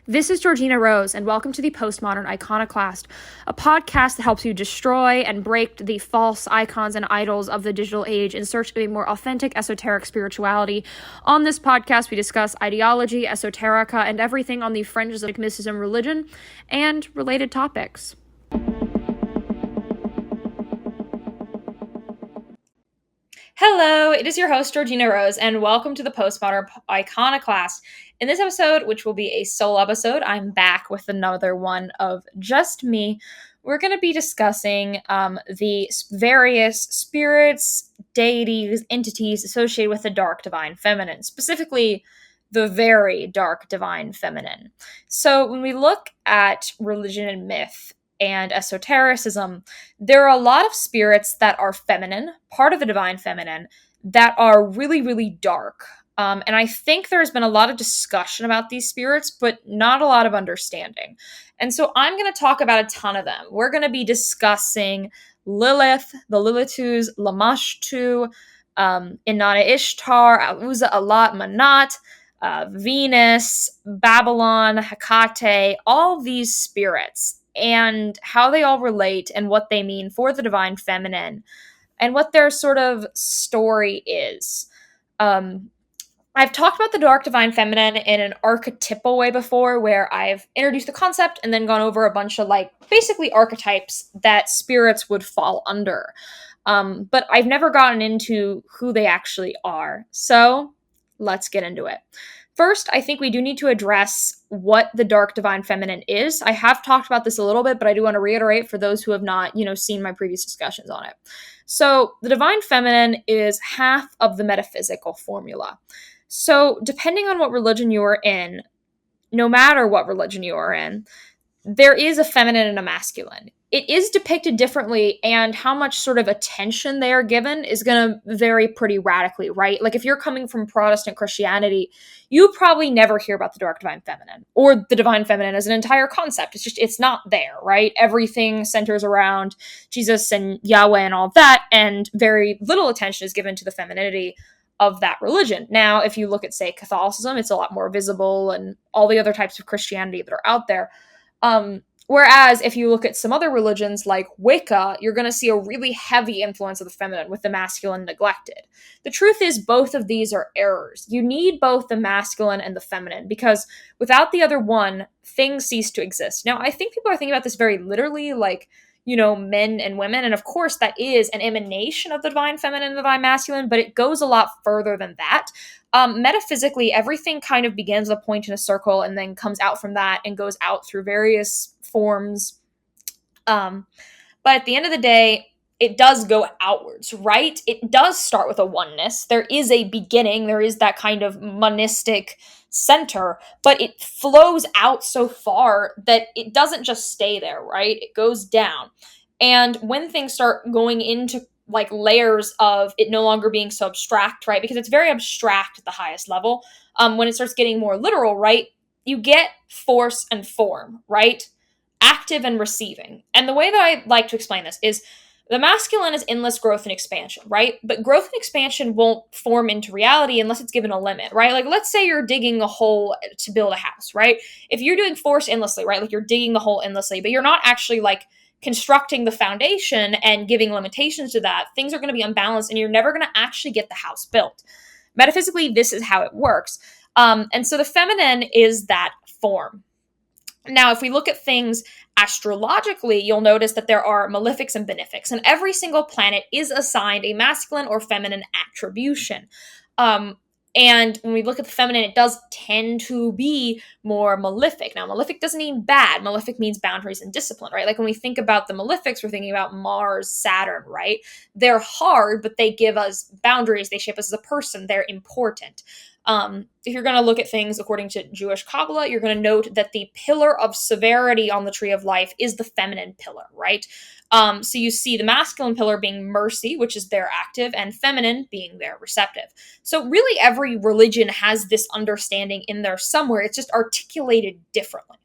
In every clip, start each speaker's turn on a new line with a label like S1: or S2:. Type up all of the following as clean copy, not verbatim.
S1: This is Georgina Rose, and welcome to the Postmodern Iconoclast, a podcast that helps you destroy and break the false icons and idols of the digital age in search of a more authentic, esoteric spirituality. On this podcast, we discuss ideology, esoterica, and everything on the fringes of mysticism, religion, and related topics. Hello, it is your host, Georgina Rose, and welcome to the Postmodern Iconoclast. In this episode, which will be a solo episode, I'm back with another one of just me. We're going to be discussing the various spirits, deities, entities associated with the dark divine feminine, specifically the very dark divine feminine. So when we look at religion and myth, and esotericism, there are a lot of spirits that are feminine, part of the divine feminine, that are really, really dark. And I think there's been a lot of discussion about these spirits, but not a lot of understanding. And so I'm going to talk about a ton of them. We're going to be discussing Lilith, the Lilithus, Lamashtu, Inanna Ishtar, Aluza, Alat, Manat, Venus, Babylon, Hecate, all these spirits, and how they all relate and what they mean for the divine feminine and what their sort of story is. I've talked about the dark divine feminine in an archetypal way before, where I've introduced the concept and then gone over a bunch of basically archetypes that spirits would fall under. But I've never gotten into who they actually are. So let's get into it. First, I think we do need to address what the dark divine feminine is. I have talked about this a little bit, but I do want to reiterate for those who have not, seen my previous discussions on it. So the divine feminine is half of the metaphysical formula. So depending on what religion you are in, no matter what religion you are in, there is a feminine and a masculine. It is depicted differently, and how much sort of attention they are given is going to vary pretty radically, right? Like if you're coming from Protestant Christianity, you probably never hear about the dark divine feminine or the divine feminine as an entire concept. It's not there, right? Everything centers around Jesus and Yahweh and all of that, and very little attention is given to the femininity of that religion. Now, if you look at, say, Catholicism, it's a lot more visible, and all the other types of Christianity that are out there. Whereas if you look at some other religions like Wicca, you're going to see a really heavy influence of the feminine with the masculine neglected. The truth is both of these are errors. You need both the masculine and the feminine, because without the other one, things cease to exist. Now, I think people are thinking about this very literally, men and women. And of course, that is an emanation of the divine feminine and the divine masculine, but it goes a lot further than that. Metaphysically, everything kind of begins with a point in a circle and then comes out from that and goes out through various forms. But at the end of the day, it does go outwards, right? It does start with a oneness. There is a beginning. There is that kind of monistic center, but it flows out so far that it doesn't just stay there, right? It goes down. And when things start going into layers of it no longer being so abstract, right? Because it's very abstract at the highest level. When it starts getting more literal, right? You get force and form, right? Active and receiving. And the way that I like to explain this is the masculine is endless growth and expansion, right? But growth and expansion won't form into reality unless it's given a limit, right? Like, let's say you're digging a hole to build a house, right? If you're doing force endlessly, right? Like, you're digging the hole endlessly, but you're not actually constructing the foundation and giving limitations to that, things are going to be unbalanced and you're never going to actually get the house built. Metaphysically, this is how it works. And so the feminine is that form. Now, if we look at things astrologically, you'll notice that there are malefics and benefics, and every single planet is assigned a masculine or feminine attribution. And when we look at the feminine, it does tend to be more malefic. Now, malefic doesn't mean bad. Malefic means boundaries and discipline, right? Like when we think about the malefics, we're thinking about Mars, Saturn, right? They're hard, but they give us boundaries. They shape us as a person. They're important. If you're going to look at things according to Jewish Kabbalah, you're going to note that the pillar of severity on the tree of life is the feminine pillar, right? So you see the masculine pillar being mercy, which is their active, and feminine being their receptive. So really every religion has this understanding in there somewhere. It's just articulated differently.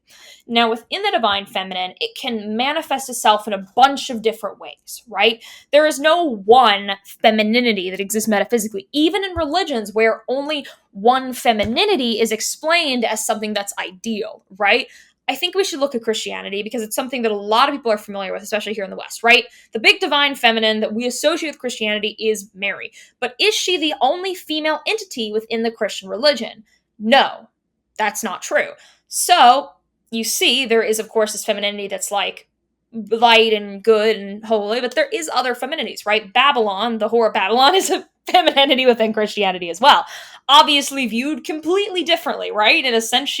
S1: Now, within the divine feminine, it can manifest itself in a bunch of different ways, right? There is no one femininity that exists metaphysically, even in religions where only one femininity is explained as something that's ideal, right? I think we should look at Christianity because it's something that a lot of people are familiar with, especially here in the West, right? The big divine feminine that we associate with Christianity is Mary. But is she the only female entity within the Christian religion? No, that's not true. So, you see, there is, of course, this femininity that's like light and good and holy, but there is other feminities, right? Babylon, the whore of Babylon, is a femininity within Christianity as well. Obviously viewed completely differently, right? In a sense,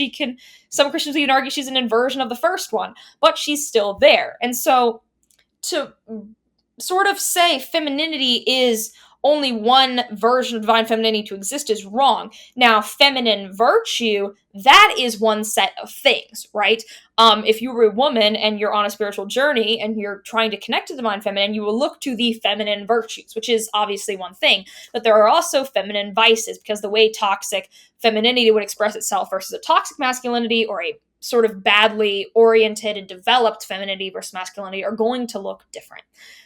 S1: some Christians would even argue she's an inversion of the first one, but she's still there. And so to sort of say femininity is only one version of divine femininity to exist is wrong. Now, feminine virtue, that is one set of things, right? If you were a woman and you're on a spiritual journey and you're trying to connect to divine feminine, you will look to the feminine virtues, which is obviously one thing. But there are also feminine vices, because the way toxic femininity would express itself versus a toxic masculinity or a sort of badly oriented and developed femininity versus masculinity are going to look different.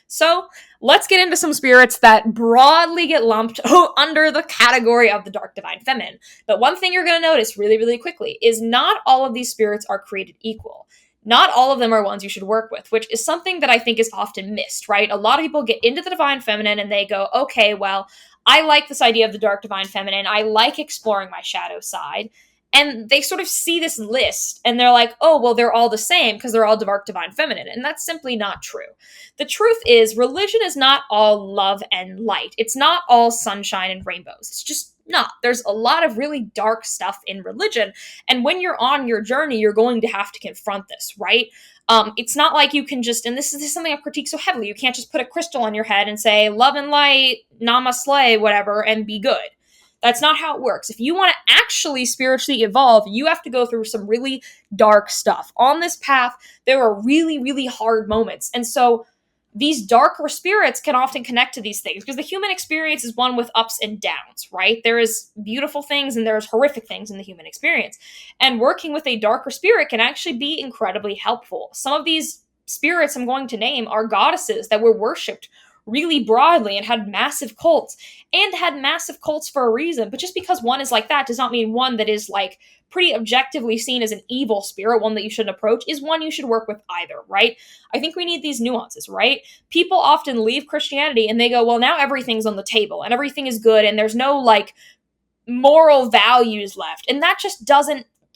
S1: So let's get into some spirits that broadly get lumped under the category of the dark divine feminine. But one thing you're going to notice really, really quickly is not all of these spirits are created equal. Not all of them are ones you should work with, which is something that I think is often missed, right? A lot of people get into the divine feminine and they go, okay, well, I like this idea of the dark divine feminine. I like exploring my shadow side. And they sort of see this list and they're like, oh, well, they're all the same because they're all dark divine feminine. And that's simply not true. The truth is, religion is not all love and light. It's not all sunshine and rainbows. It's just not. There's a lot of really dark stuff in religion. And when you're on your journey, you're going to have to confront this, right? It's not like you can just, and this is something I critique so heavily, you can't just put a crystal on your head and say, love and light, namaste, whatever, and be good. That's not how it works. If you want to actually spiritually evolve, you have to go through some really dark stuff. On this path, there are really, really hard moments. And so these darker spirits can often connect to these things because the human experience is one with ups and downs, right? There is beautiful things and there's horrific things in the human experience. And working with a darker spirit can actually be incredibly helpful. Some of these spirits I'm going to name are goddesses that were worshipped really broadly and had massive cults for a reason. But just because one is like that does not mean one that is like pretty objectively seen as an evil spirit, one that you shouldn't approach, is one you should work with either, right? I think we need these nuances, right? People often leave Christianity and they go, well, now everything's on the table and everything is good and there's no like moral values left. And that just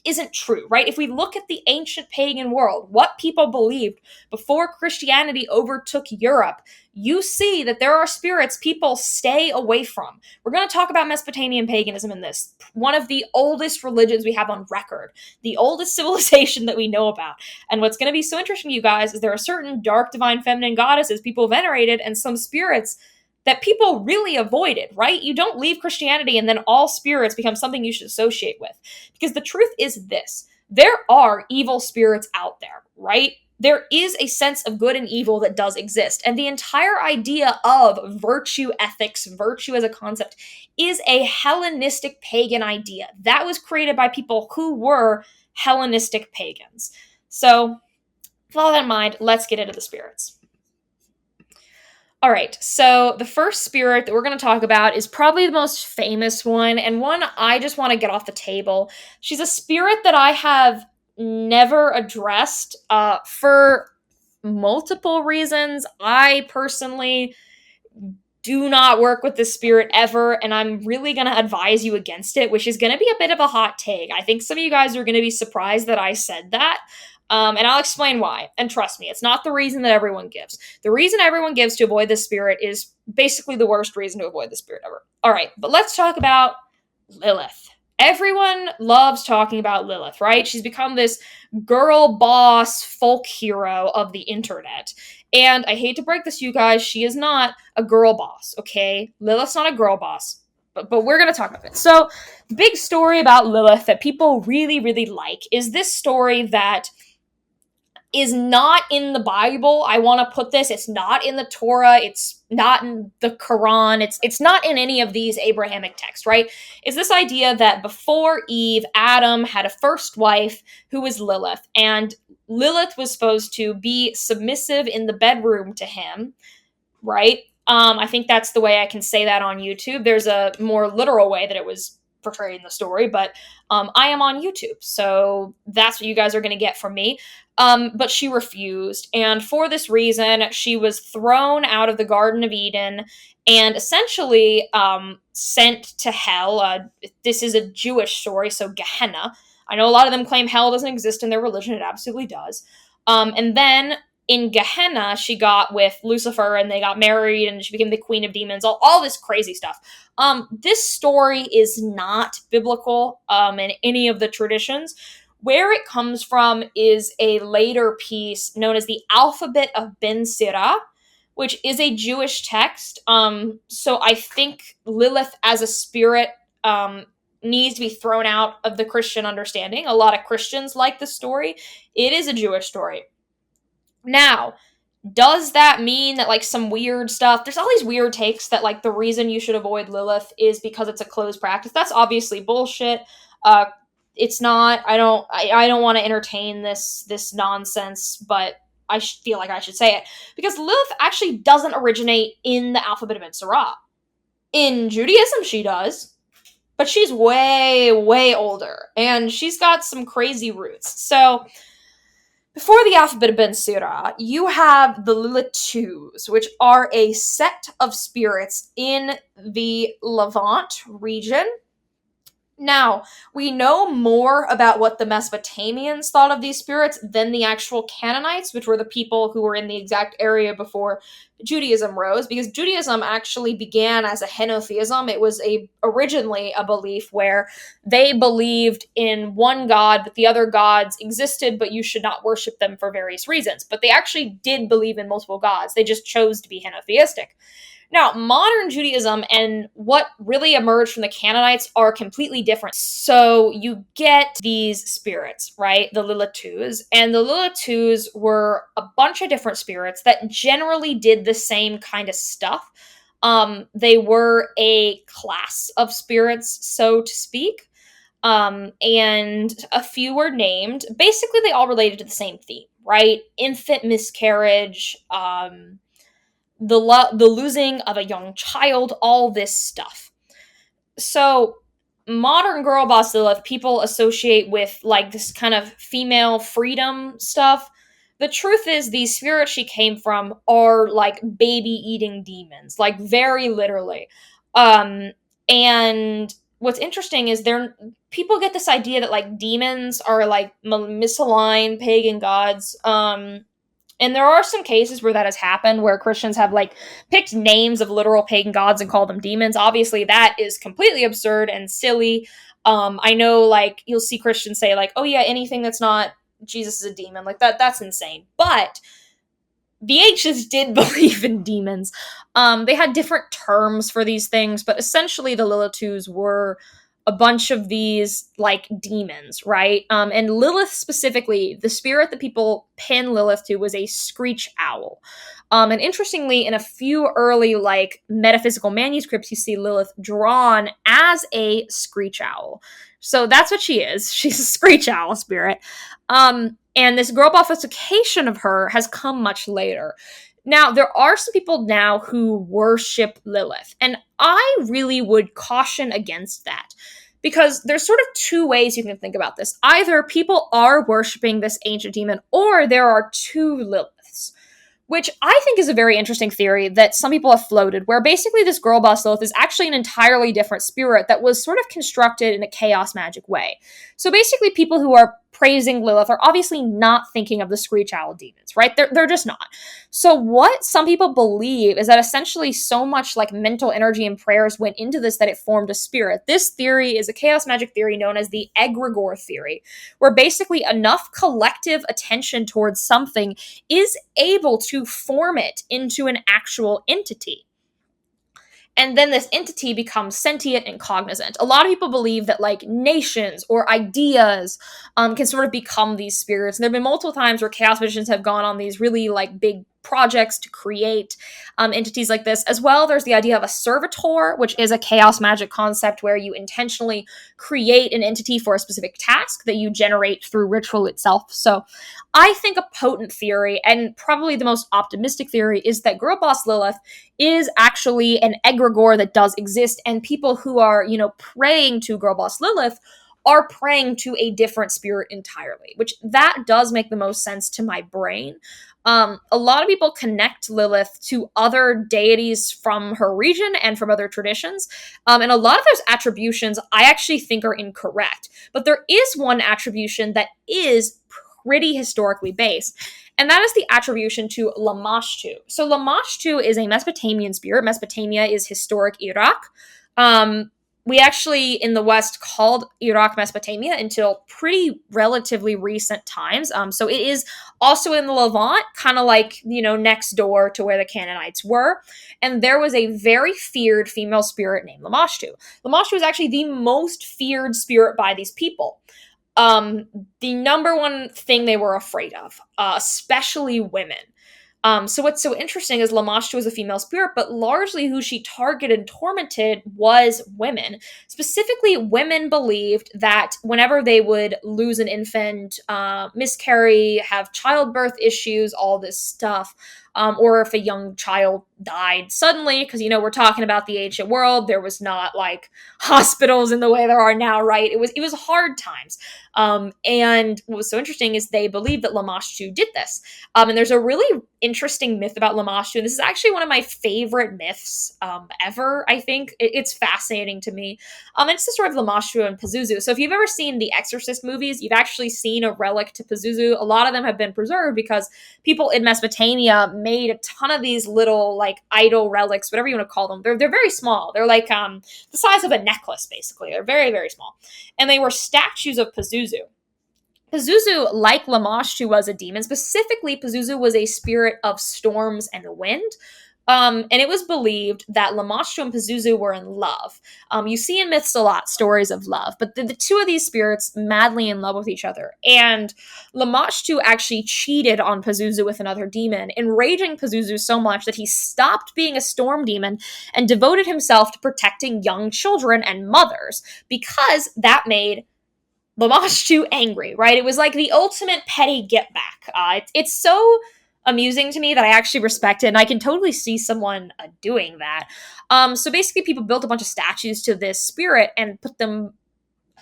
S1: isn't true, right? If we look at the ancient pagan world, what people believed before Christianity overtook Europe, you see that there are spirits people stay away from. We're going to talk about Mesopotamian paganism in this, one of the oldest religions we have on record, the oldest civilization that we know about. And what's going to be so interesting to you guys is there are certain dark divine feminine goddesses people venerated and some spirits that people really avoided, right? You don't leave Christianity and then all spirits become something you should associate with. Because the truth is this, there are evil spirits out there, right? There is a sense of good and evil that does exist. And the entire idea of virtue ethics, virtue as a concept, is a Hellenistic pagan idea. That was created by people who were Hellenistic pagans. So, with all that in mind, let's get into the spirits. All right, so the first spirit that we're going to talk about is probably the most famous one, and one I just want to get off the table. She's a spirit that I have never addressed for multiple reasons. I personally do not work with this spirit ever, and I'm really going to advise you against it, which is going to be a bit of a hot take. I think some of you guys are going to be surprised that I said that. And I'll explain why. And trust me, it's not the reason that everyone gives. The reason everyone gives to avoid this spirit is basically the worst reason to avoid the spirit ever. All right, but let's talk about Lilith. Everyone loves talking about Lilith, right? She's become this girl boss folk hero of the internet. And I hate to break this to you guys, she is not a girl boss, okay? Lilith's not a girl boss. But we're going to talk about it. So, the big story about Lilith that people really, really like is this story that is not in the Bible. I want to put this. It's not in the Torah. It's not in the Quran. It's not in any of these Abrahamic texts, right? It's this idea that before Eve, Adam had a first wife who was Lilith, and Lilith was supposed to be submissive in the bedroom to him, right? I think that's the way I can say that on YouTube. There's a more literal way that it was portrayed in the story, but I am on YouTube, so that's what you guys are going to get from me. But she refused, and for this reason, she was thrown out of the Garden of Eden and essentially sent to hell. This is a Jewish story, so Gehenna. I know a lot of them claim hell doesn't exist in their religion. It absolutely does. And then in Gehenna, she got with Lucifer and they got married and she became the queen of demons, all this crazy stuff. This story is not biblical in any of the traditions. Where it comes from is a later piece known as the Alphabet of Ben Sirah, which is a Jewish text. So I think Lilith as a spirit needs to be thrown out of the Christian understanding. A lot of Christians like the story. It is a Jewish story. Now, does that mean that, like, some weird stuff, there's all these weird takes that, like, the reason you should avoid Lilith is because it's a closed practice. That's obviously bullshit. It's not. I don't want to entertain this nonsense, but I feel like I should say it. Because Lilith actually doesn't originate in the Alphabet of Ben Sirah. In Judaism, she does. But she's way, way older. And she's got some crazy roots. So before the Alphabet of Ben Sirah, you have the Lilithus, which are a set of spirits in the Levant region. Now, we know more about what the Mesopotamians thought of these spirits than the actual Canaanites, which were the people who were in the exact area before Judaism rose, because Judaism actually began as a henotheism. It was originally a belief where they believed in one god, but the other gods existed, but you should not worship them for various reasons. But they actually did believe in multiple gods. They just chose to be henotheistic. Now, modern Judaism and what really emerged from the Canaanites are completely different. So you get these spirits, right? The Lilithus. And the Lilithus were a bunch of different spirits that generally did the same kind of stuff. They were a class of spirits, so to speak. And a few were named. Basically, they all related to the same theme, right? Infant miscarriage, the losing of a young child, all this stuff. So modern girl boss Lilith, people associate with like this kind of female freedom stuff. The truth is these spirits she came from are like baby eating demons, like very literally. And what's interesting is people get this idea that like demons are like misaligned pagan gods. And there are some cases where that has happened, where Christians have, like, picked names of literal pagan gods and called them demons. Obviously, that is completely absurd and silly. I know, like, you'll see Christians say, like, oh yeah, anything that's not Jesus is a demon. Like, that's insane. But the ancients did believe in demons. They had different terms for these things, but essentially the Lilithus were a bunch of these, like, demons, right? And Lilith specifically, the spirit that people pin Lilith to was a screech owl. And interestingly, in a few early, like, metaphysical manuscripts, you see Lilith drawn as a screech owl. So that's what she is. She's a screech owl spirit. And this girl buffification of her has come much later. Now, there are some people now who worship Lilith, and I really would caution against that, because there's sort of two ways you can think about this. Either people are worshiping this ancient demon, or there are two Liliths, which I think is a very interesting theory that some people have floated, where basically this girl boss Lilith is actually an entirely different spirit that was sort of constructed in a chaos magic way. So basically people who are praising Lilith are obviously not thinking of the screech owl demons, right? They're just not. So what some people believe is that essentially so much like mental energy and prayers went into this that it formed a spirit. This theory is a chaos magic theory known as the egregore theory, where basically enough collective attention towards something is able to form it into an actual entity. And then this entity becomes sentient and cognizant. A lot of people believe that like nations or ideas can sort of become these spirits. And there have been multiple times where chaos magicians have gone on these really like big projects to create entities like this. As well, there's the idea of a servitor, which is a chaos magic concept where you intentionally create an entity for a specific task that you generate through ritual itself. So I think a potent theory, and probably the most optimistic theory, is that girl boss Lilith is actually an egregore that does exist, and people who are, praying to girl boss Lilith are praying to a different spirit entirely, which that does make the most sense to my brain. A lot of people connect Lilith to other deities from her region and from other traditions. And a lot of those attributions I actually think are incorrect. But there is one attribution that is pretty historically based, and that is the attribution to Lamashtu. So Lamashtu is a Mesopotamian spirit. Mesopotamia is historic Iraq. We actually, in the West, called Iraq Mesopotamia until pretty relatively recent times. So it is also in the Levant, kind of like, next door to where the Canaanites were. And there was a very feared female spirit named Lamashtu. Lamashtu is actually the most feared spirit by these people. The number one thing they were afraid of, especially women. So what's so interesting is Lamashtu was a female spirit, but largely who she targeted and tormented was women. Specifically, women believed that whenever they would lose an infant, miscarry, have childbirth issues, all this stuff, or if a young child died suddenly, because, we're talking about the ancient world, there was not like hospitals in the way there are now, right? It was hard times. And what was so interesting is they believed that Lamashtu did this. And there's a really interesting myth about Lamashtu, and this is actually one of my favorite myths ever, I think. It's fascinating to me. It's the story of Lamashtu and Pazuzu. So if you've ever seen the Exorcist movies, you've actually seen a relic to Pazuzu. A lot of them have been preserved because people in Mesopotamia made a ton of these little like idol relics, whatever you want to call them. They're very small. They're like the size of a necklace, basically. They're very, very small. And they were statues of Pazuzu. Pazuzu, like Lamashtu, was a demon. Specifically, Pazuzu was a spirit of storms and wind. And it was believed that Lamashtu and Pazuzu were in love. You see in myths a lot stories of love, but the two of these spirits madly in love with each other. And Lamashtu actually cheated on Pazuzu with another demon, enraging Pazuzu so much that he stopped being a storm demon and devoted himself to protecting young children and mothers, because that made Lamashtu angry, right? It was like the ultimate petty get back. It's so amusing to me that I actually respect it, and I can totally see someone doing that. So basically, people built a bunch of statues to this spirit and put them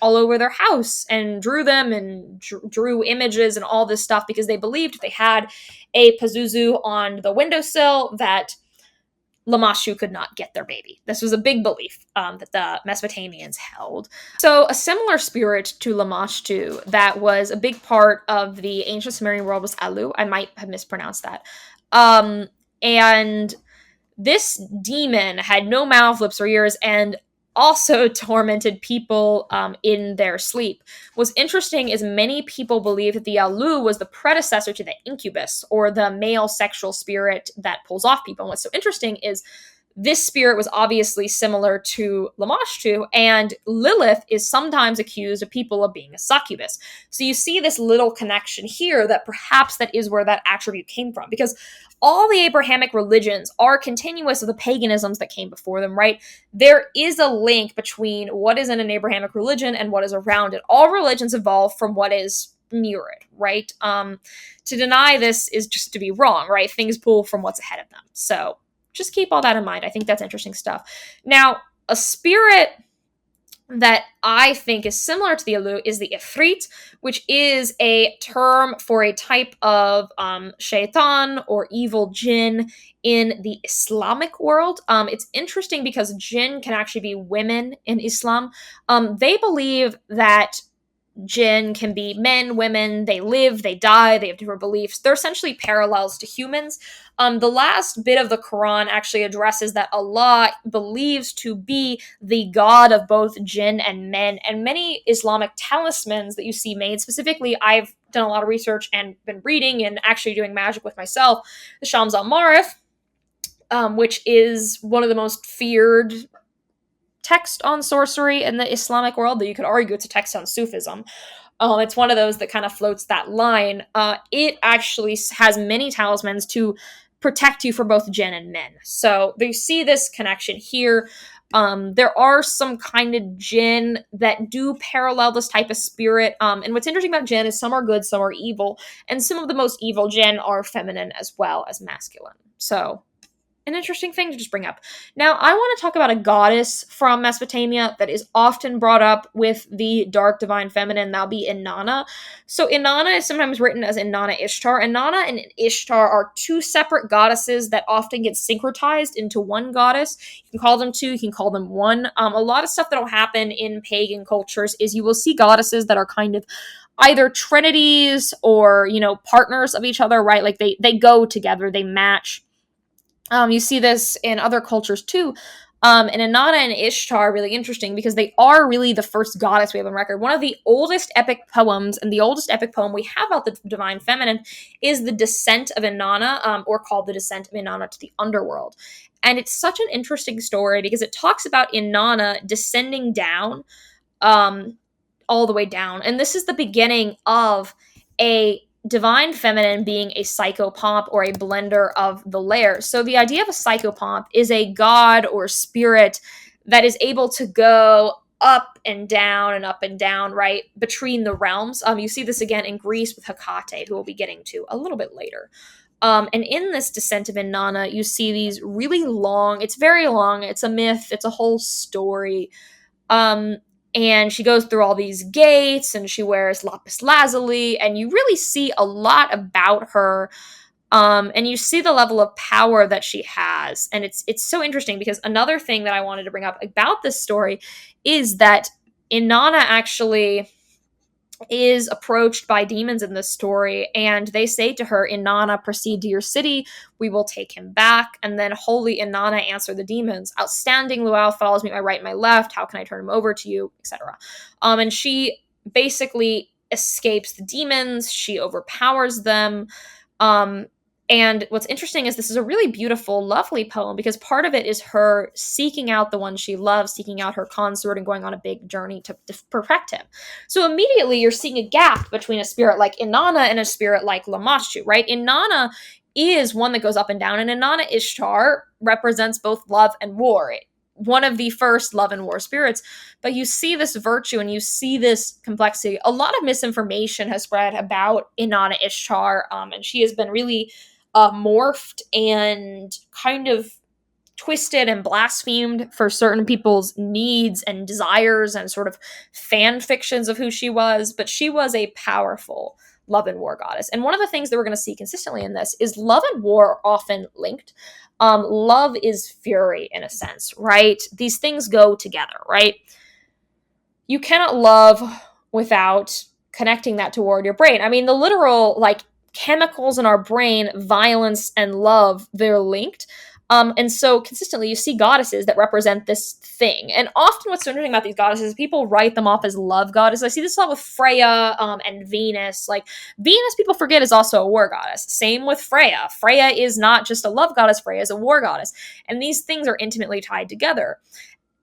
S1: all over their house and drew them and drew images and all this stuff because they believed if they had a Pazuzu on the windowsill that Lamashtu could not get their baby. This was a big belief that the Mesopotamians held. So a similar spirit to Lamashtu that was a big part of the ancient Sumerian world was Alu. I might have mispronounced that. And this demon had no mouth, lips, or ears, and also tormented people in their sleep. What's interesting is many people believe that the Alu was the predecessor to the incubus, or the male sexual spirit that pulls off people. And what's so interesting is this spirit was obviously similar to Lamashtu, and Lilith is sometimes accused of people of being a succubus. So you see this little connection here that perhaps that is where that attribute came from, because all the Abrahamic religions are continuous of the paganisms that came before them, right? There is a link between what is in an Abrahamic religion and what is around it. All religions evolve from what is near it, right? To deny this is just to be wrong, right? Things pull from what's ahead of them. So just keep all that in mind. I think that's interesting stuff. Now, a spirit that I think is similar to the Alu is the Ifrit, which is a term for a type of shaitan or evil jinn in the Islamic world. It's interesting because jinn can actually be women in Islam. They believe that jinn can be men, women, they live, they die, they have different beliefs. They're essentially parallels to humans. The last bit of the Quran actually addresses that Allah believes to be the God of both jinn and men, and many Islamic talismans that you see made, specifically, I've done a lot of research and been reading and actually doing magic with myself, the Shams al-Marif, which is one of the most feared text on sorcery in the Islamic world, that you could argue it's a text on Sufism. It's one of those that kind of floats that line. It actually has many talismans to protect you from both jinn and men. So you see this connection here. There are some kind of jinn that do parallel this type of spirit. And what's interesting about jinn is some are good, some are evil. And some of the most evil jinn are feminine as well as masculine. So an interesting thing to just bring up. Now, I want to talk about a goddess from Mesopotamia that is often brought up with the dark divine feminine. That'll be Inanna. So Inanna is sometimes written as Inanna Ishtar. Inanna and Ishtar are two separate goddesses that often get syncretized into one goddess. You can call them two, you can call them one. A lot of stuff that'll happen in pagan cultures is you will see goddesses that are kind of either trinities or, partners of each other, right? Like they go together, they match. You see this in other cultures too. And Inanna and Ishtar are really interesting because they are really the first goddess we have on record. One of the oldest epic poems, and the oldest epic poem we have about the divine feminine, is the Descent of Inanna, or called the Descent of Inanna to the Underworld. And it's such an interesting story because it talks about Inanna descending down, all the way down. And this is the beginning of a divine feminine being a psychopomp or a blender of the layers. So the idea of a psychopomp is a god or spirit that is able to go up and down, right, between the realms. You see this again in Greece with Hecate, who we'll be getting to a little bit later. And in this Descent of Inanna, you see these really long, it's very long, it's a myth, it's a whole story. And she goes through all these gates, and she wears lapis lazuli, and you really see a lot about her. And you see the level of power that she has. And it's so interesting because another thing that I wanted to bring up about this story is that Inanna actually is approached by demons in this story, and they say to her, Inanna, proceed to your city, we will take him back. And then holy Inanna answer the demons, outstanding Luau follows me my right and my left, how can I turn him over to you, etc. And she basically escapes the demons, she overpowers them. And what's interesting is this is a really beautiful, lovely poem because part of it is her seeking out the one she loves, seeking out her consort, and going on a big journey to protect him. So immediately you're seeing a gap between a spirit like Inanna and a spirit like Lamassu, right? Inanna is one that goes up and down, and Inanna Ishtar represents both love and war. One of the first love and war spirits, but you see this virtue and you see this complexity. A lot of misinformation has spread about Inanna Ishtar, and she has been really morphed and kind of twisted and blasphemed for certain people's needs and desires and sort of fan fictions of who she was, but she was a powerful love and war goddess. And one of the things that we're going to see consistently in this is love and war are often linked. Love is fury in a sense, right? These things go together, right? You cannot love without connecting that toward your brain. I mean, the literal, chemicals in our brain, violence and love, they're linked. And so consistently you see goddesses that represent this thing. And often what's so interesting about these goddesses, people write them off as love goddesses. I see this a lot with Freya and Venus. Like Venus, people forget, is also a war goddess. Same with Freya. Freya is not just a love goddess, Freya is a war goddess. And these things are intimately tied together.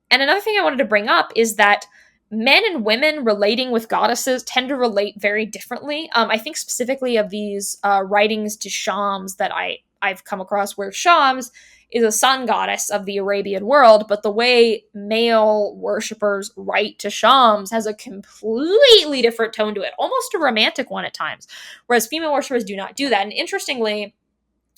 S1: And another thing I wanted to bring up is that men and women relating with goddesses tend to relate very differently. I think specifically of these writings to Shams that I've come across, where Shams is a sun goddess of the Arabian world, but the way male worshippers write to Shams has a completely different tone to it, almost a romantic one at times, whereas female worshippers do not do that. And interestingly,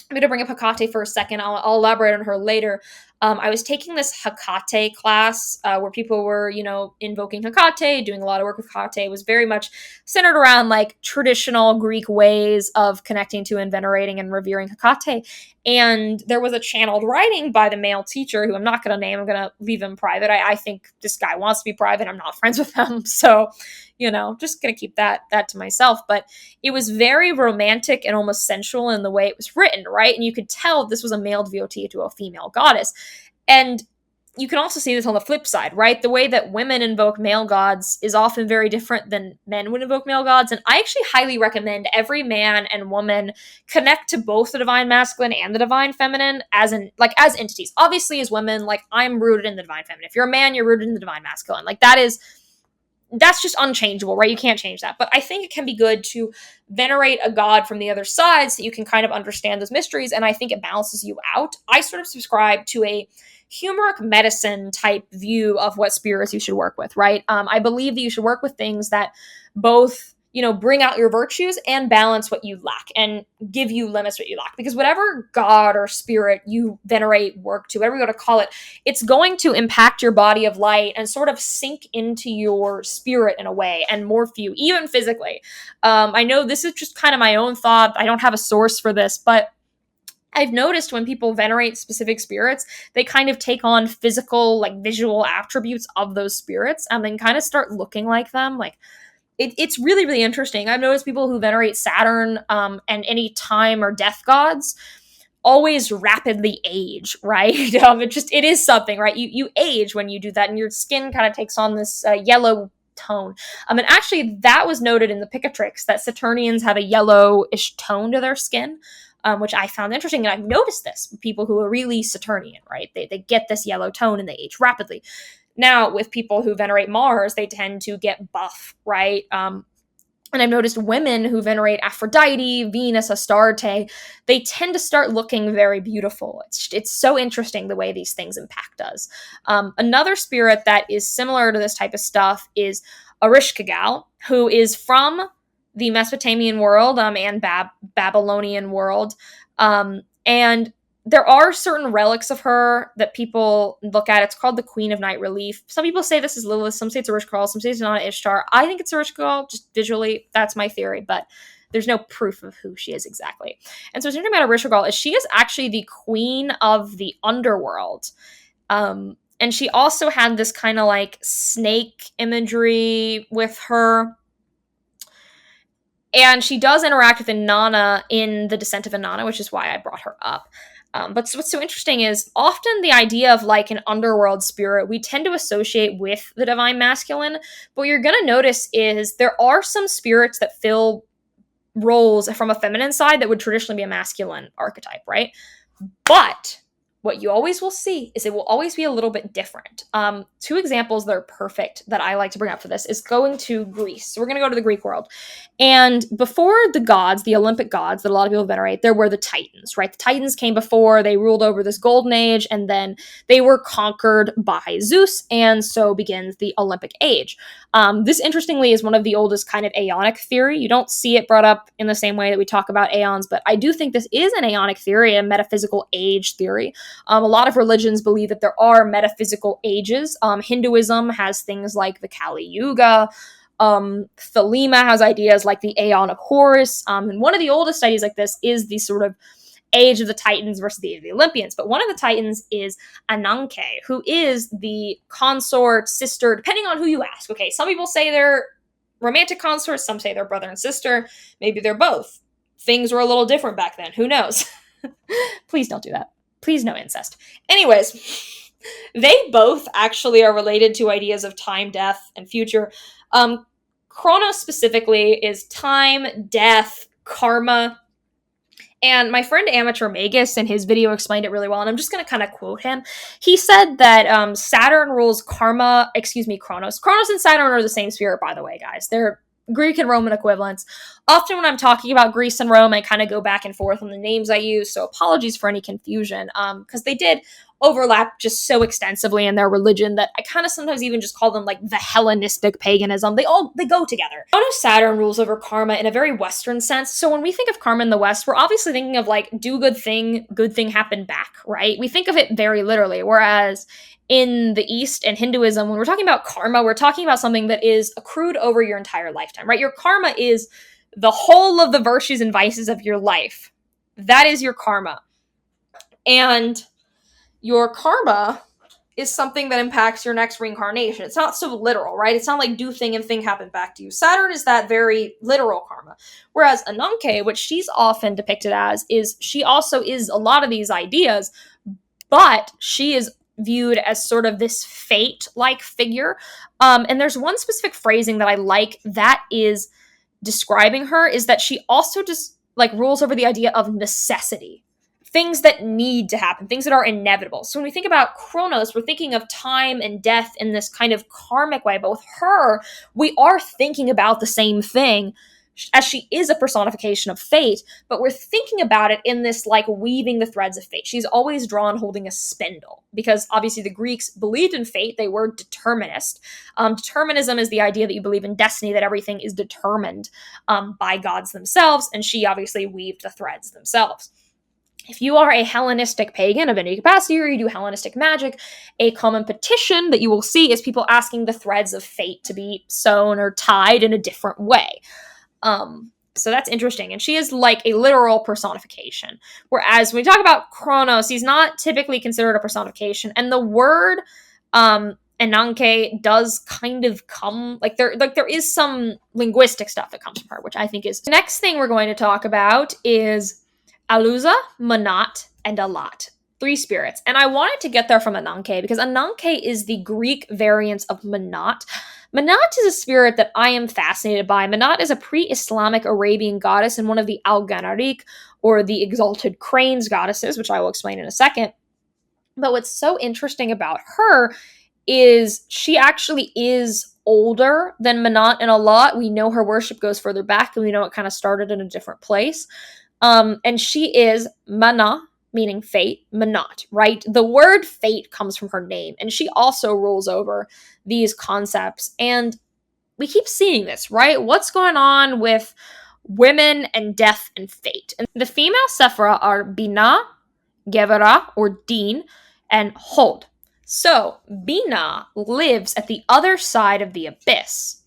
S1: I'm going to bring up Hecate for a second. I'll elaborate on her later. I was taking this Hecate class where people were, invoking Hecate, doing a lot of work with Hecate. It was very much centered around traditional Greek ways of connecting to and venerating and revering Hecate. And there was a channeled writing by the male teacher, who I'm not going to name. I'm going to leave him private. I think this guy wants to be private. I'm not friends with him. So, just going to keep that to myself. But it was very romantic and almost sensual in the way it was written, right? And you could tell this was a male devotee to a female goddess. And you can also see this on the flip side, right? The way that women invoke male gods is often very different than men would invoke male gods. And I actually highly recommend every man and woman connect to both the divine masculine and the divine feminine as as entities. Obviously, as women, like, I'm rooted in the divine feminine. If you're a man, you're rooted in the divine masculine. Like, that's just unchangeable, right? You can't change that. But I think it can be good to venerate a god from the other side so you can kind of understand those mysteries. And I think it balances you out. I sort of subscribe to a humoric medicine type view of what spirits you should work with, right? I believe that you should work with things that both, bring out your virtues and balance what you lack and give you limits what you lack. Because whatever god or spirit you venerate, work to, whatever you want to call it, it's going to impact your body of light and sort of sink into your spirit in a way and morph you, even physically. I know this is just kind of my own thought. I don't have a source for this, but I've noticed when people venerate specific spirits, they kind of take on physical, like visual attributes of those spirits and then kind of start looking like them. Like, it's really, really interesting. I've noticed people who venerate Saturn and any time or death gods always rapidly age, right? It is something, right? You age when you do that, and your skin kind of takes on this yellow tone. And actually, that was noted in the Picatrix that Saturnians have a yellowish tone to their skin, which I found interesting. And I've noticed this with people who are really Saturnian, right? They get this yellow tone and they age rapidly. Now, with people who venerate Mars, they tend to get buff, right? And I've noticed women who venerate Aphrodite, Venus, Astarte, they tend to start looking very beautiful. It's so interesting the way these things impact us. Another spirit that is similar to this type of stuff is Ereshkigal, who is from the Mesopotamian world and Babylonian world. And there are certain relics of her that people look at. It's called the Queen of Night Relief. Some people say this is Lilith. Some say it's Ereshkigal. Some say it's not Ishtar. I think it's Ereshkigal, just visually. That's my theory, but there's no proof of who she is exactly. And so what's interesting about Ereshkigal is she is actually the queen of the underworld. And she also had this kind of like snake imagery with her. And she does interact with Inanna in The Descent of Inanna, which is why I brought her up. But what's so interesting is often the idea of like an underworld spirit we tend to associate with the divine masculine. But what you're going to notice is there are some spirits that fill roles from a feminine side that would traditionally be a masculine archetype, right? But what you always will see is it will always be a little bit different. Two examples that are perfect that I like to bring up for this is going to Greece. So we're going to go to the Greek world. And before the gods, the Olympic gods that a lot of people venerate, there were the Titans, right? The Titans came before, they ruled over this golden age, and then they were conquered by Zeus, and so begins the Olympic age. This, interestingly, is one of the oldest kind of aeonic theory. You don't see it brought up in the same way that we talk about aeons, but I do think this is an aeonic theory, a metaphysical age theory. A lot of religions believe that there are metaphysical ages. Hinduism has things like the Kali Yuga. Thelema has ideas like the Aeon of Horus. And one of the oldest ideas like this is the sort of age of the Titans versus the age of the Olympians. But one of the Titans is Ananke, who is the consort, sister, depending on who you ask. Okay, some people say they're romantic consorts, some say they're brother and sister. Maybe they're both. Things were a little different back then. Who knows? Please don't do that. Please, no incest. Anyways, they both actually are related to ideas of time, death, and future. Chronos specifically is time, death, karma. And my friend Amateur Magus in his video explained it really well, and I'm just going to kind of quote him. He said that Saturn rules Chronos. Chronos and Saturn are the same spirit, by the way, guys. They're Greek and Roman equivalents. Often when I'm talking about Greece and Rome, I kind of go back and forth on the names I use, so apologies for any confusion, because they did overlap just so extensively in their religion that I kind of sometimes even just call them like the Hellenistic paganism. They go together. Saturn rules over karma in a very Western sense. So when we think of karma in the West, we're obviously thinking of like do good thing happen back, right? We think of it very literally. Whereas in the East and Hinduism, when we're talking about karma, we're talking about something that is accrued over your entire lifetime, right? Your karma is the whole of the virtues and vices of your life. That is your karma. And your karma is something that impacts your next reincarnation. It's not so literal, right? It's not like do thing and thing happen back to you. Saturn is that very literal karma. Whereas Ananke, which she's often depicted as, is she also is a lot of these ideas, but she is viewed as sort of this fate-like figure. And there's one specific phrasing that I like that is describing her, is that she also just like rules over the idea of necessity. Things that need to happen, things that are inevitable. So when we think about Kronos, we're thinking of time and death in this kind of karmic way. But with her, we are thinking about the same thing, as she is a personification of fate, but we're thinking about it in this like weaving the threads of fate. She's always drawn holding a spindle, because obviously the Greeks believed in fate. They were determinist. Determinism is the idea that you believe in destiny, that everything is determined by gods themselves, and she obviously weaved the threads themselves. If you are a Hellenistic pagan of any capacity, or you do Hellenistic magic, a common petition that you will see is people asking the threads of fate to be sewn or tied in a different way. So that's interesting. And she is like a literal personification. Whereas when we talk about Kronos, he's not typically considered a personification. And the word Ananke does kind of come, like there is some linguistic stuff that comes from her, which I think is. The next thing we're going to talk about is Aluza, Manat, and Alat. 3 spirits. And I wanted to get there from Ananke because Ananke is the Greek variant of Manat. Manat is a spirit that I am fascinated by. Manat is a pre-Islamic Arabian goddess and one of the Al-Ganarik, or the exalted cranes goddesses, which I will explain in a second. But what's so interesting about her is she actually is older than Manat in a lot. We know her worship goes further back, and we know it kind of started in a different place. And she is Mana, meaning fate, Manat, right? The word fate comes from her name, and she also rules over these concepts. And we keep seeing this, right? What's going on with women and death and fate? And the female Sephira are Bina, Gevera, or Din, and Hod. So Bina lives at the other side of the abyss,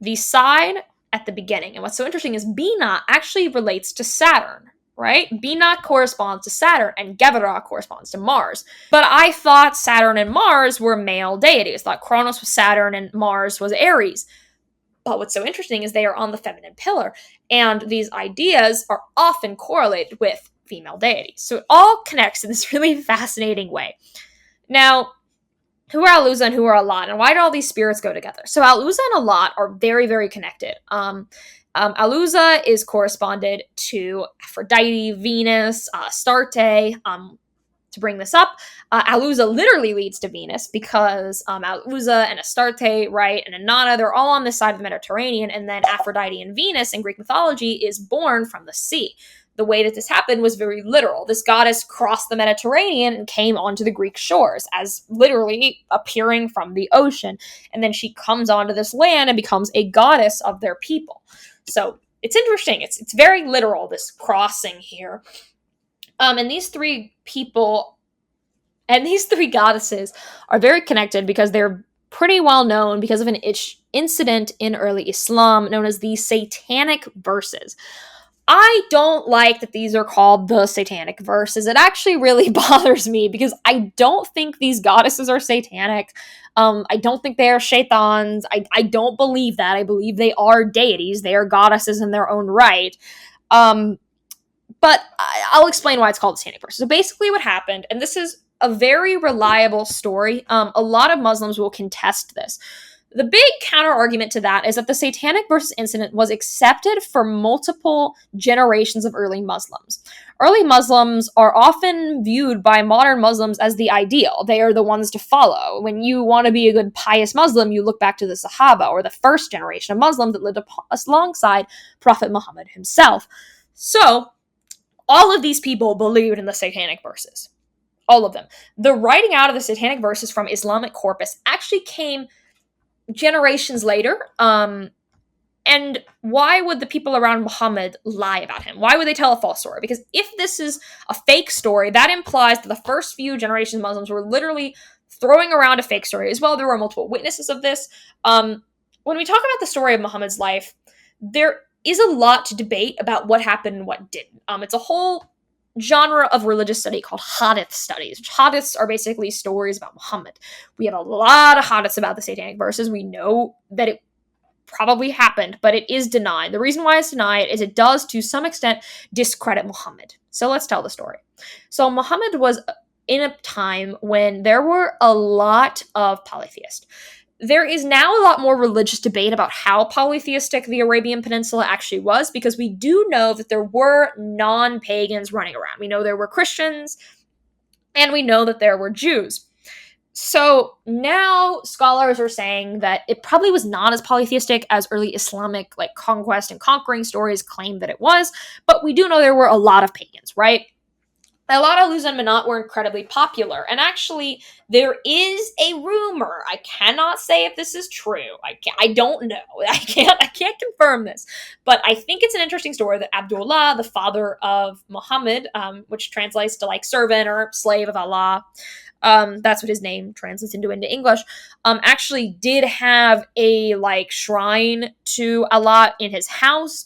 S1: the side at the beginning. And what's so interesting is Bina actually relates to Saturn, right? Bina corresponds to Saturn, and Gevera corresponds to Mars. But I thought Saturn and Mars were male deities. I thought Kronos was Saturn and Mars was Aries. But what's so interesting is they are on the feminine pillar, and these ideas are often correlated with female deities. So it all connects in this really fascinating way. Now, who are Aluza and who are Alat, and why do all these spirits go together? So Aluza and Alat are very, very connected. Aluza is corresponded to Aphrodite, Venus, Astarte. To bring this up, Aluza literally leads to Venus, because Aluza and Astarte, right, and Inanna, they're all on this side of the Mediterranean, and then Aphrodite and Venus in Greek mythology is born from the sea. The way that this happened was very literal. This goddess crossed the Mediterranean and came onto the Greek shores as literally appearing from the ocean. And then she comes onto this land and becomes a goddess of their people. So it's interesting. It's very literal, this crossing here. And these 3 people and these 3 goddesses are very connected because they're pretty well known because of an incident in early Islam known as the Satanic Verses. I don't like that these are called the Satanic Verses. It actually really bothers me because I don't think these goddesses are satanic. I don't think they are shaitans. I don't believe that. I believe they are deities. They are goddesses in their own right. But I'll explain why it's called the Satanic Verses. So basically what happened, and this is a very reliable story, a lot of Muslims will contest this. The big counter-argument to that is that the Satanic Verses incident was accepted for multiple generations of early Muslims. Early Muslims are often viewed by modern Muslims as the ideal. They are the ones to follow. When you want to be a good pious Muslim, you look back to the Sahaba, or the first generation of Muslims that lived alongside Prophet Muhammad himself. So, all of these people believed in the Satanic Verses. All of them. The writing out of the Satanic Verses from Islamic corpus actually came generations later. And why would the people around Muhammad lie about him? Why would they tell a false story? Because if this is a fake story, that implies that the first few generations of Muslims were literally throwing around a fake story. As well, there were multiple witnesses of this. When we talk about the story of Muhammad's life, there is a lot to debate about what happened and what didn't. It's a whole genre of religious study called hadith studies. Hadiths are basically stories about Muhammad. We have a lot of hadiths about the Satanic Verses. We know that it probably happened, but it is denied. The reason why it's denied is it does, to some extent, discredit Muhammad. So let's tell the story. So Muhammad was in a time when there were a lot of polytheists. There is now a lot more religious debate about how polytheistic the Arabian Peninsula actually was, because we do know that there were non-pagans running around. We know there were Christians, and we know that there were Jews. So now scholars are saying that it probably was not as polytheistic as early Islamic like conquest and conquering stories claim that it was, but we do know there were a lot of pagans, right? A lot of Luz and Manat were incredibly popular, and actually, there is a rumor. I cannot say if this is true. I don't know. I can't confirm this, but I think it's an interesting story that Abdullah, the father of Muhammad, which translates to like servant or slave of Allah, that's what his name translates into English, actually did have a like shrine to Allah in his house.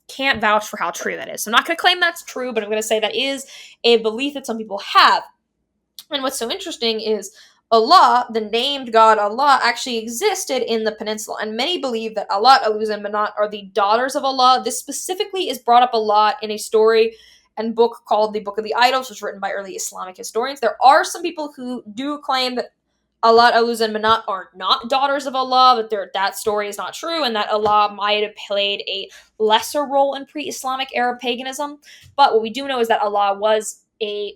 S1: Can't vouch for how true that is. So I'm not going to claim that's true, but I'm going to say that is a belief that some people have. And what's so interesting is Allah, the named God Allah, actually existed in the peninsula. And many believe that Allah, Aluz, and Manat are the daughters of Allah. This specifically is brought up a lot in a story and book called the Book of the Idols, which was written by early Islamic historians. There are some people who do claim that Allah, Aluz, and Manat are not daughters of Allah, but that story is not true, and that Allah might have played a lesser role in pre-Islamic Arab paganism. But what we do know is that Allah was a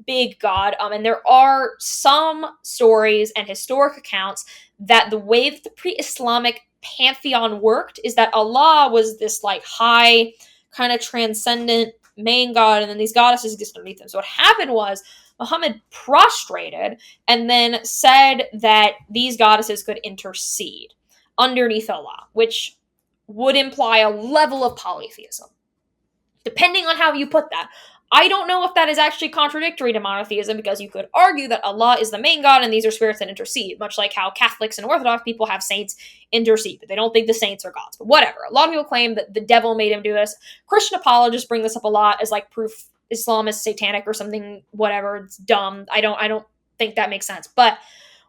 S1: big god, and there are some stories and historic accounts that the way that the pre-Islamic pantheon worked is that Allah was this like high, kind of transcendent main god, and then these goddesses exist underneath him. So what happened was Muhammad prostrated and then said that these goddesses could intercede underneath Allah, which would imply a level of polytheism. Depending on how you put that, I don't know if that is actually contradictory to monotheism, because you could argue that Allah is the main god and these are spirits that intercede, much like how Catholics and Orthodox people have saints intercede, but they don't think the saints are gods. But whatever. A lot of people claim that the devil made him do this. Christian apologists bring this up a lot as like proof Islam is satanic or something, whatever. It's dumb. I don't think that makes sense. But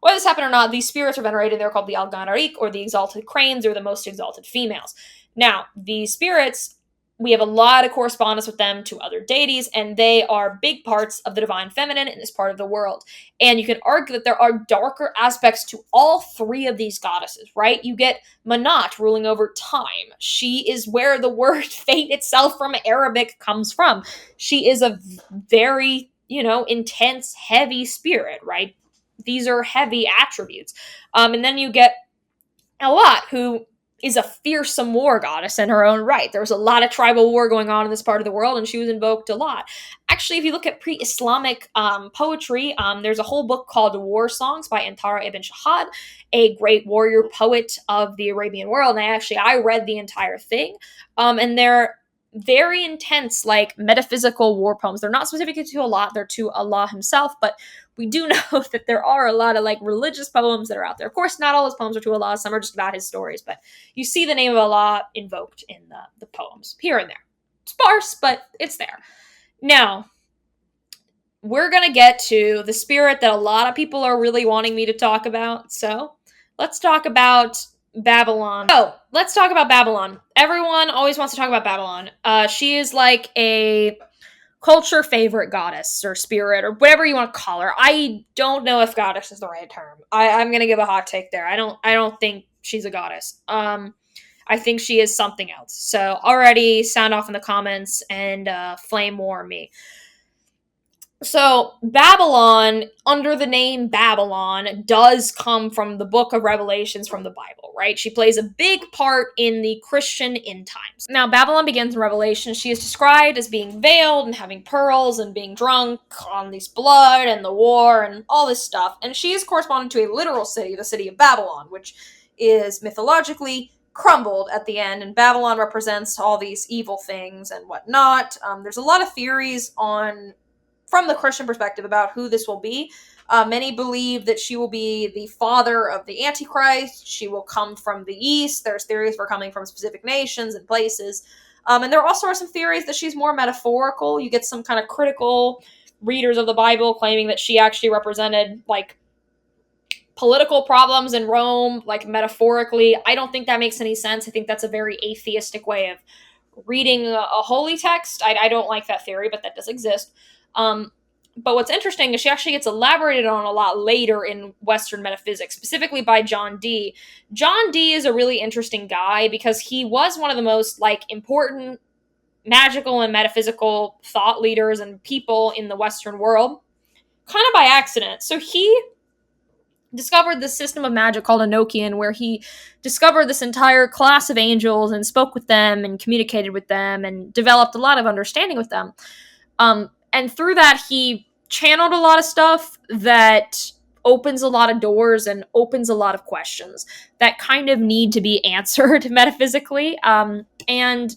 S1: whether this happened or not, these spirits are venerated. They're called the Al-Ganarik, or the exalted cranes, or the most exalted females. Now, these spirits, we have a lot of correspondence with them to other deities, and they are big parts of the divine feminine in this part of the world. And you can argue that there are darker aspects to all three of these goddesses, right? You get Manat ruling over time. She is where the word fate itself from Arabic comes from. She is a very, intense, heavy spirit, right? These are heavy attributes. And then you get Elat, who is a fearsome war goddess in her own right. There was a lot of tribal war going on in this part of the world, and she was invoked a lot. Actually, if you look at pre-Islamic poetry, there's a whole book called War Songs by Antara ibn Shahad, a great warrior poet of the Arabian world. And I read the entire thing, and they're very intense, like metaphysical war poems. They're not specific to Allah, they're to Allah himself, but we do know that there are a lot of like religious poems that are out there. Of course, not all his poems are to Allah, some are just about his stories, but you see the name of Allah invoked in the poems here and there. Sparse, but it's there. Now, we're going to get to the spirit that a lot of people are really wanting me to talk about. So let's talk about Babylon. Everyone always wants to talk about Babylon. She is like a culture favorite goddess or spirit or whatever you want to call her. I don't know if goddess is the right term. I'm gonna give a hot take there. I don't think she's a goddess. I think she is something else. So already sound off in the comments and flame war me. So Babylon, under the name Babylon, does come from the book of Revelations from the Bible, right? She plays a big part in the Christian end times. Now, Babylon begins in Revelation. She is described as being veiled and having pearls and being drunk on this blood and the war and all this stuff. And she is corresponding to a literal city, the city of Babylon, which is mythologically crumbled at the end, and Babylon represents all these evil things and whatnot. There's a lot of theories from the Christian perspective about who this will be. Many believe that she will be the father of the Antichrist. She will come from the east. There's theories for coming from specific nations and places. And there also are some theories that she's more metaphorical. You get some kind of critical readers of the Bible claiming that she actually represented like political problems in Rome, like metaphorically. I don't think that makes any sense. I think that's a very atheistic way of reading a holy text. I don't like that theory, but that does exist. But what's interesting is she actually gets elaborated on a lot later in Western metaphysics, specifically by John Dee. John Dee is a really interesting guy because he was one of the most like important magical and metaphysical thought leaders and people in the Western world, kind of by accident. So he discovered this system of magic called Enochian, where he discovered this entire class of angels and spoke with them and communicated with them and developed a lot of understanding with them. And through that, he channeled a lot of stuff that opens a lot of doors and opens a lot of questions that kind of need to be answered metaphysically. And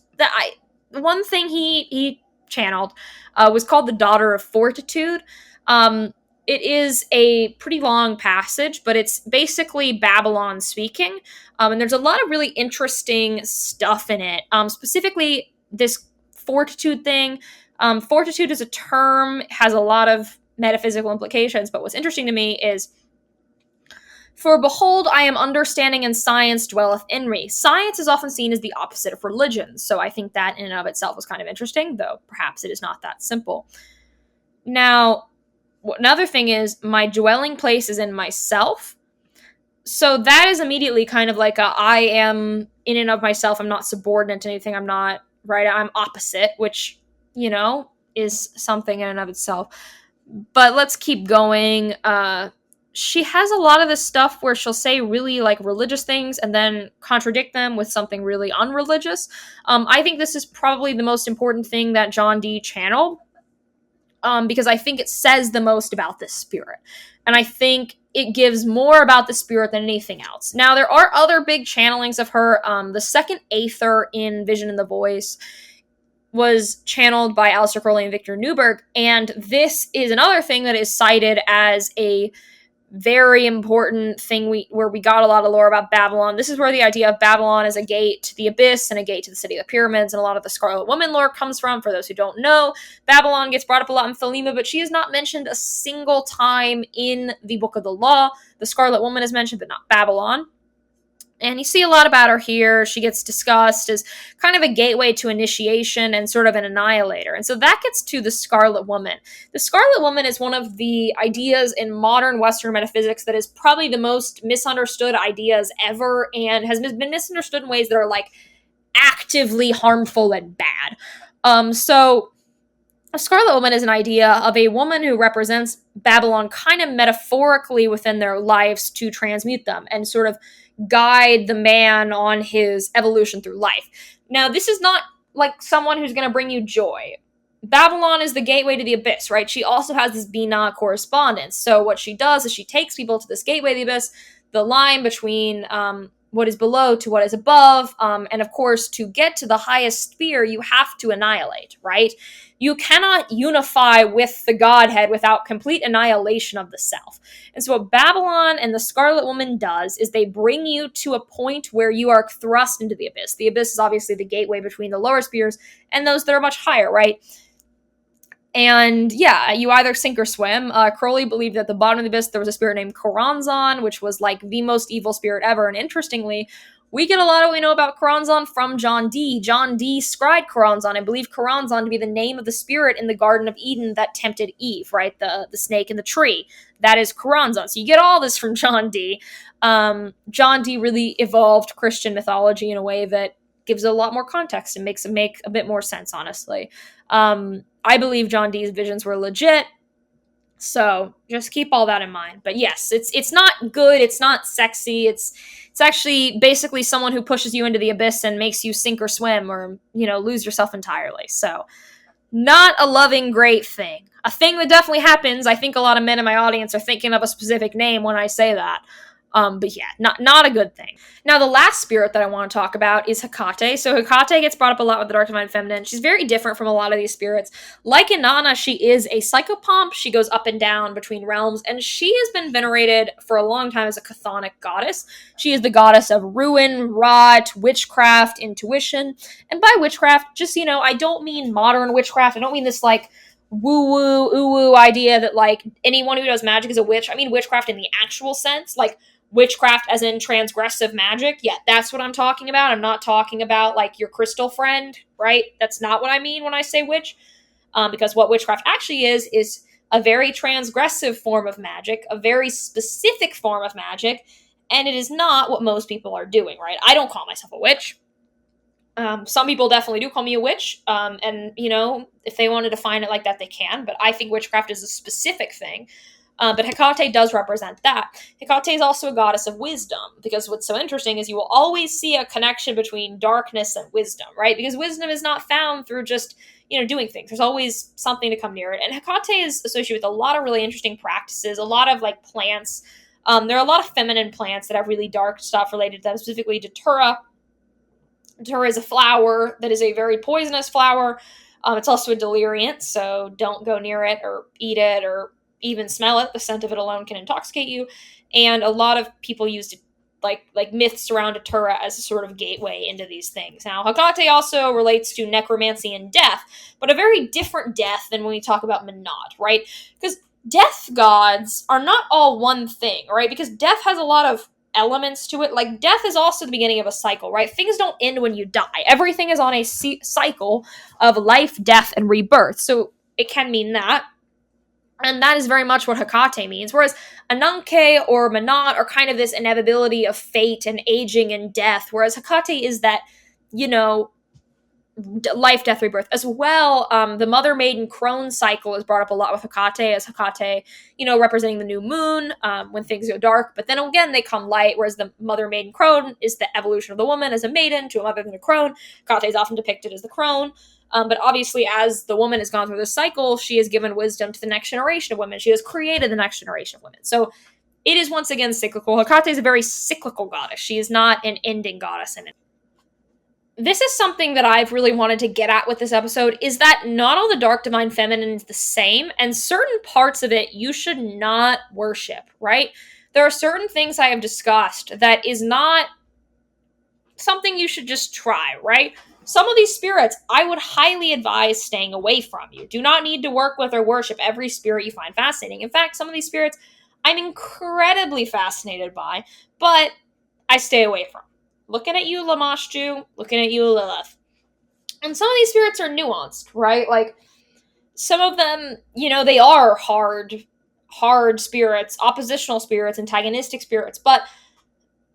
S1: one thing he channeled was called the Daughter of Fortitude. It is a pretty long passage, but it's basically Babylon speaking. And there's a lot of really interesting stuff in it. Specifically, this fortitude thing. Fortitude as a term has a lot of metaphysical implications, but what's interesting to me is, for behold, I am understanding, and science dwelleth in me. Science is often seen as the opposite of religion, so I think that in and of itself is kind of interesting, though perhaps it is not that simple. Now, another thing is, my dwelling place is in myself. So that is immediately kind of like I am in and of myself. I'm not subordinate to anything. I'm not, right? I'm opposite, which, is something in and of itself. But let's keep going. She has a lot of this stuff where she'll say really like religious things and then contradict them with something really unreligious. I think this is probably the most important thing that John Dee channeled, because I think it says the most about this spirit. And I think it gives more about the spirit than anything else. Now, there are other big channelings of her. The second Aether in Vision and the Voice was channeled by Aleister Crowley and Victor Newberg, and this is another thing that is cited as a very important thing where we got a lot of lore about Babylon. This is where the idea of Babylon as a gate to the abyss and a gate to the city of the pyramids and a lot of the Scarlet Woman lore comes from. For those who don't know, Babylon gets brought up a lot in Thelema, but she is not mentioned a single time in the Book of the Law. The Scarlet Woman is mentioned, but not Babylon. And you see a lot about her here. She gets discussed as kind of a gateway to initiation and sort of an annihilator. And so that gets to the Scarlet Woman. The Scarlet Woman is one of the ideas in modern Western metaphysics that is probably the most misunderstood ideas ever, and has been misunderstood in ways that are like actively harmful and bad. So a Scarlet Woman is an idea of a woman who represents Babylon kind of metaphorically within their lives to transmute them and sort of guide the man on his evolution through life. Now, this is not like someone who's going to bring you joy. Babylon is the gateway to the abyss, right? She also has this Binah correspondence. So what she does is she takes people to this gateway to the abyss, the line between what is below to what is above. And of course, to get to the highest sphere, you have to annihilate, right? You cannot unify with the Godhead without complete annihilation of the self. And so what Babylon and the Scarlet Woman does is they bring you to a point where you are thrust into the abyss. The abyss is obviously the gateway between the lower spheres and those that are much higher, right? And yeah, you either sink or swim. Crowley believed that at the bottom of the abyss there was a spirit named Choronzon, which was like the most evil spirit ever. And interestingly, we get a lot of what we know about Choronzon from John Dee. John Dee scried Choronzon and believed Choronzon to be the name of the spirit in the Garden of Eden that tempted Eve, right? The snake in the tree. That is Choronzon. So you get all this from John Dee. John Dee really evolved Christian mythology in a way that gives it a lot more context and makes it make a bit more sense, honestly. I believe John Dee's visions were legit, so just keep all that in mind. But yes, it's not good, it's not sexy, it's actually basically someone who pushes you into the abyss and makes you sink or swim or, lose yourself entirely. So not a loving, great thing. A thing that definitely happens. I think a lot of men in my audience are thinking of a specific name when I say that. But yeah, not a good thing. Now, the last spirit that I want to talk about is Hecate. So Hecate gets brought up a lot with the Dark Divine Feminine. She's very different from a lot of these spirits. Like Inanna, she is a psychopomp. She goes up and down between realms, and she has been venerated for a long time as a chthonic goddess. She is the goddess of ruin, rot, witchcraft, intuition. And by witchcraft, just, I don't mean modern witchcraft. I don't mean this, like, woo-woo, ooh-woo idea that, like, anyone who does magic is a witch. I mean witchcraft in the actual sense, like, witchcraft as in transgressive magic. Yeah, that's what I'm talking about. I'm not talking about like your crystal friend, right? That's not what I mean when I say witch. Because what witchcraft actually is a very transgressive form of magic, a very specific form of magic, and it is not what most people are doing, right? I don't call myself a witch. Some people definitely do call me a witch, and if they want to define it like that, they can. But I think witchcraft is a specific thing. But Hecate does represent that. Hecate is also a goddess of wisdom, because what's so interesting is you will always see a connection between darkness and wisdom, right? Because wisdom is not found through just doing things. There's always something to come near it. And Hecate is associated with a lot of really interesting practices, a lot of like plants. There are a lot of feminine plants that have really dark stuff related to them, specifically Datura. Datura is a flower that is a very poisonous flower. It's also a deliriant, so don't go near it or eat it or even smell it. The scent of it alone can intoxicate you. And a lot of people use it, like myths around Datura as a sort of gateway into these things. Now, Hecate also relates to necromancy and death, but a very different death than when we talk about Menat, right? Because death gods are not all one thing, right? Because death has a lot of elements to it. Like, death is also the beginning of a cycle, right? Things don't end when you die. Everything is on a cycle of life, death, and rebirth. So it can mean that. And that is very much what Hecate means. Whereas Ananke or Menat are kind of this inevitability of fate and aging and death. Whereas Hecate is that, life, death, rebirth as well. The mother maiden crone cycle is brought up a lot with Hecate, as Hecate, representing the new moon when things go dark. But then again, they come light, whereas the mother maiden crone is the evolution of the woman as a maiden to a mother than a crone. Hecate is often depicted as the crone. But obviously, as the woman has gone through this cycle, she has given wisdom to the next generation of women. She has created the next generation of women. So it is once again cyclical. Hecate is a very cyclical goddess. She is not an ending goddess in it. This is something that I've really wanted to get at with this episode, is that not all the dark divine feminine is the same, and certain parts of it you should not worship, right? There are certain things I have discussed that is not something you should just try, right? Some of these spirits, I would highly advise staying away from. You do not need to work with or worship every spirit you find fascinating. In fact, some of these spirits I'm incredibly fascinated by, but I stay away from. Looking at you, Lamashtu. Looking at you, Lilith. And some of these spirits are nuanced, right? Like, some of them, they are hard spirits, oppositional spirits, antagonistic spirits, but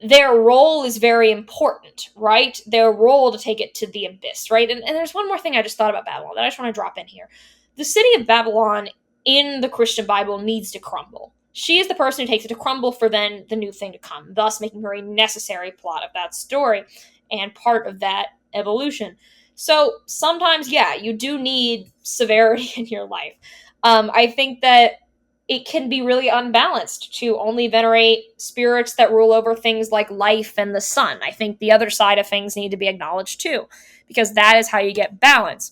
S1: their role is very important, right? Their role to take it to the abyss, right? And there's one more thing I just thought about Babylon that I just want to drop in here. The city of Babylon in the Christian Bible needs to crumble. She is the person who takes it to crumble for then the new thing to come, thus making her a necessary plot of that story and part of that evolution. So sometimes, yeah, you do need severity in your life. I think that it can be really unbalanced to only venerate spirits that rule over things like life and the sun. I think the other side of things need to be acknowledged too, because that is how you get balance.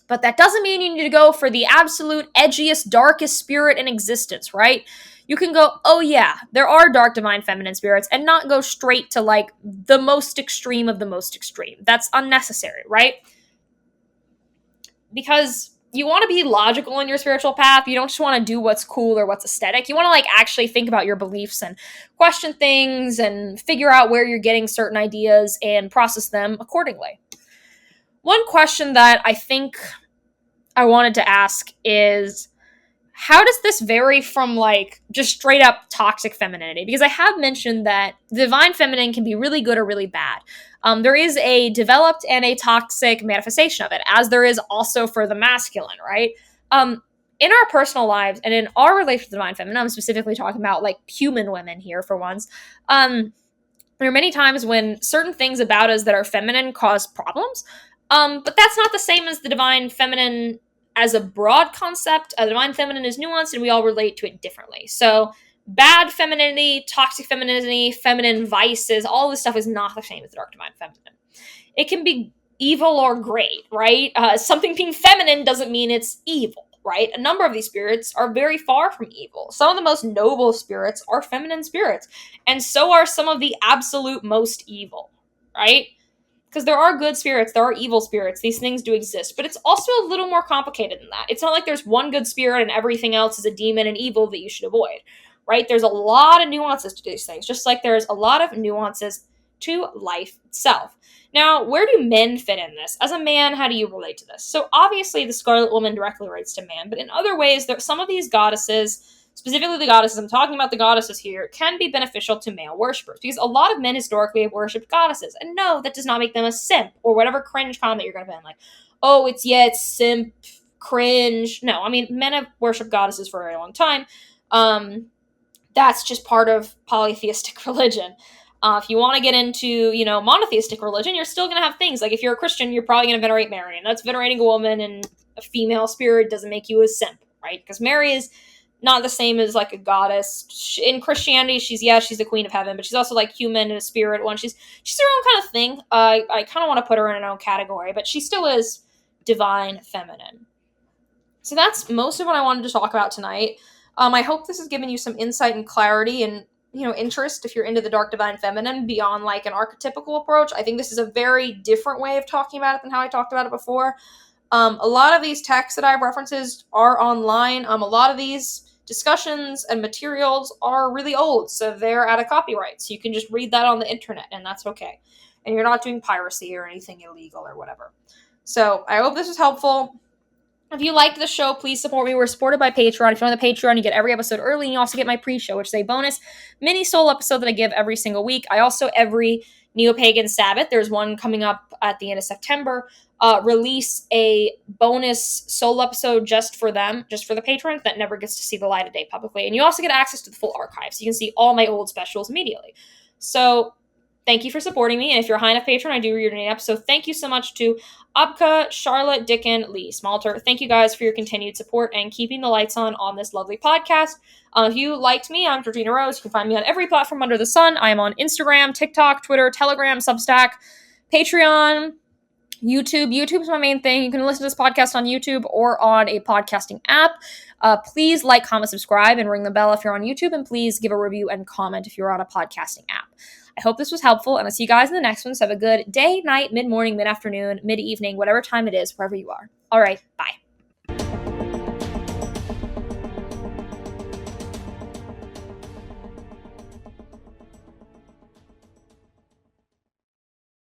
S1: But that doesn't mean you need to go for the absolute edgiest, darkest spirit in existence, right? You can go, oh yeah, there are dark divine feminine spirits, and not go straight to like the most extreme of the most extreme. That's unnecessary, right? Because you want to be logical in your spiritual path. You don't just want to do what's cool or what's aesthetic. You want to like actually think about your beliefs and question things and figure out where you're getting certain ideas and process them accordingly. One question that I think I wanted to ask is, how does this vary from like just straight up toxic femininity? Because I have mentioned that the divine feminine can be really good or really bad. There is a developed and a toxic manifestation of it, as there is also for the masculine, right? In our personal lives and in our relationship with the divine feminine, I'm specifically talking about like human women here for once. There are many times when certain things about us that are feminine cause problems. But that's not the same as the divine feminine as a broad concept. The divine feminine is nuanced and we all relate to it differently. So bad femininity, toxic femininity, feminine vices, all this stuff is not the same as the dark divine feminine. It can be evil or great, right? Something being feminine doesn't mean it's evil, right? A number of these spirits are very far from evil. Some of the most noble spirits are feminine spirits, and so are some of the absolute most evil, right? Because there are good spirits, there are evil spirits, these things do exist, but it's also a little more complicated than that. It's not like there's one good spirit and everything else is a demon and evil that you should avoid, right? There's a lot of nuances to these things, just like there's a lot of nuances to life itself. Now, where do men fit in this? As a man, how do you relate to this? So obviously the Scarlet Woman directly relates to man, but in other ways, some of these goddesses, specifically the goddesses, I'm talking about the goddesses here, can be beneficial to male worshippers, because a lot of men historically have worshipped goddesses. And no, that does not make them a simp, or whatever cringe comment you're going to put in, like, oh, it's simp, cringe. No, I mean, men have worshipped goddesses for a very long time. That's just part of polytheistic religion. If you want to get into, monotheistic religion, you're still going to have things. Like, if you're a Christian, you're probably going to venerate Mary. And that's venerating a woman, and a female spirit doesn't make you a simp, right? Because Mary is not the same as, like, a goddess. In Christianity, she's the queen of heaven, but she's also, like, human and a spirit one. She's her own kind of thing. I kind of want to put her in her own category, but she still is divine feminine. So that's most of what I wanted to talk about tonight. I hope this has given you some insight and clarity and, interest if you're into the dark divine feminine beyond, like, an archetypical approach. I think this is a very different way of talking about it than how I talked about it before. A lot of these texts that I've referenced are online. A lot of these discussions and materials are really old, so they're out of copyright. So you can just read that on the internet, and that's okay. And you're not doing piracy or anything illegal or whatever. So I hope this was helpful. If you liked the show, please support me. We're supported by Patreon. If you're on the Patreon, you get every episode early, and you also get my pre-show, which is a bonus mini soul episode that I give every single week. I also, every Neo-Pagan Sabbath, there's one coming up at the end of September, release a bonus soul episode just for them, just for the patrons that never gets to see the light of day publicly. And you also get access to the full archive, so you can see all my old specials immediately. So thank you for supporting me. And if you're a high enough patron, I do read your name up. So thank you so much to Abka, Charlotte, Dickon, Lee, Smalter. Thank you guys for your continued support and keeping the lights on this lovely podcast. If you liked me, I'm Georgina Rose. You can find me on every platform under the sun. I am on Instagram, TikTok, Twitter, Telegram, Substack, Patreon, YouTube. YouTube's my main thing. You can listen to this podcast on YouTube or on a podcasting app. Please like, comment, subscribe, and ring the bell if you're on YouTube. And please give a review and comment if you're on a podcasting app. I hope this was helpful, and I'll see you guys in the next one. So have a good day, night, mid-morning, mid-afternoon, mid-evening, whatever time it is, wherever you are. All right, bye.